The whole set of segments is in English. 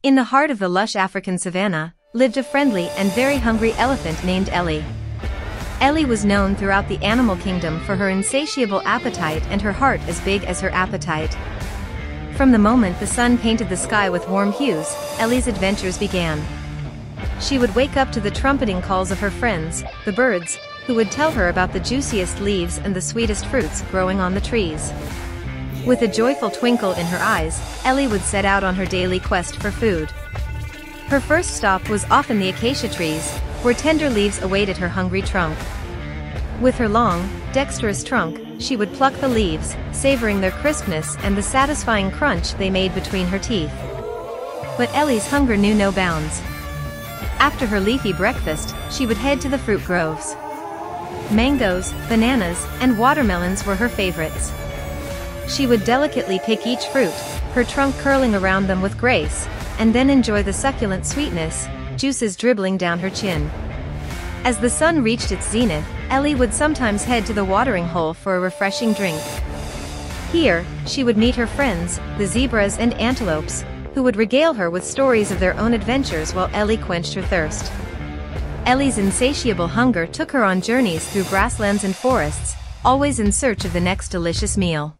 In the heart of the lush African savanna, lived a friendly and very hungry elephant named Ellie. Ellie was known throughout the animal kingdom for her insatiable appetite and her heart as big as her appetite. From the moment the sun painted the sky with warm hues, Ellie's adventures began. She would wake up to the trumpeting calls of her friends, the birds, who would tell her about the juiciest leaves and the sweetest fruits growing on the trees. With a joyful twinkle in her eyes, Ellie would set out on her daily quest for food. Her first stop was often the acacia trees, where tender leaves awaited her hungry trunk. With her long, dexterous trunk, she would pluck the leaves, savoring their crispness and the satisfying crunch they made between her teeth. But Ellie's hunger knew no bounds. After her leafy breakfast, she would head to the fruit groves. Mangoes, bananas, and watermelons were her favorites. She would delicately pick each fruit, her trunk curling around them with grace, and then enjoy the succulent sweetness, juices dribbling down her chin. As the sun reached its zenith, Ellie would sometimes head to the watering hole for a refreshing drink. Here, she would meet her friends, the zebras and antelopes, who would regale her with stories of their own adventures while Ellie quenched her thirst. Ellie's insatiable hunger took her on journeys through grasslands and forests, always in search of the next delicious meal.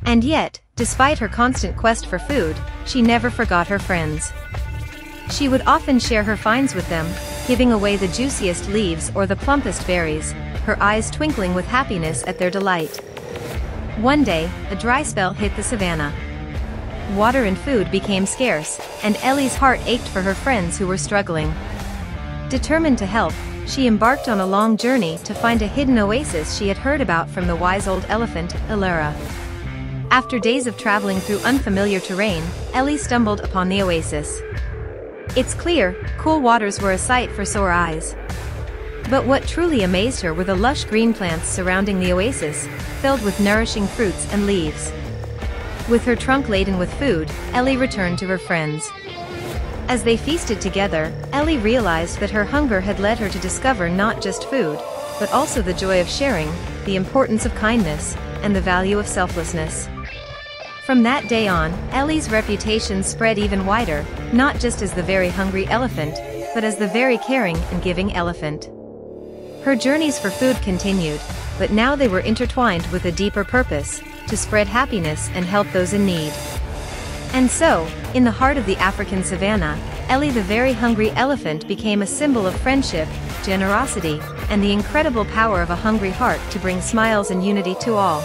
And yet, despite her constant quest for food, she never forgot her friends. She would often share her finds with them, giving away the juiciest leaves or the plumpest berries, her eyes twinkling with happiness at their delight. One day, a dry spell hit the savanna. Water and food became scarce, and Ellie's heart ached for her friends who were struggling. Determined to help, she embarked on a long journey to find a hidden oasis she had heard about from the wise old elephant, Elera. After days of traveling through unfamiliar terrain, Ellie stumbled upon the oasis. Its clear, cool waters were a sight for sore eyes. But what truly amazed her were the lush green plants surrounding the oasis, filled with nourishing fruits and leaves. With her trunk laden with food, Ellie returned to her friends. As they feasted together, Ellie realized that her hunger had led her to discover not just food, but also the joy of sharing, the importance of kindness, and the value of selflessness. From that day on, Ellie's reputation spread even wider, not just as the very hungry elephant, but as the very caring and giving elephant. Her journeys for food continued, but now they were intertwined with a deeper purpose, to spread happiness and help those in need. And so, in the heart of the African savanna, Ellie the very hungry elephant became a symbol of friendship, generosity, and the incredible power of a hungry heart to bring smiles and unity to all.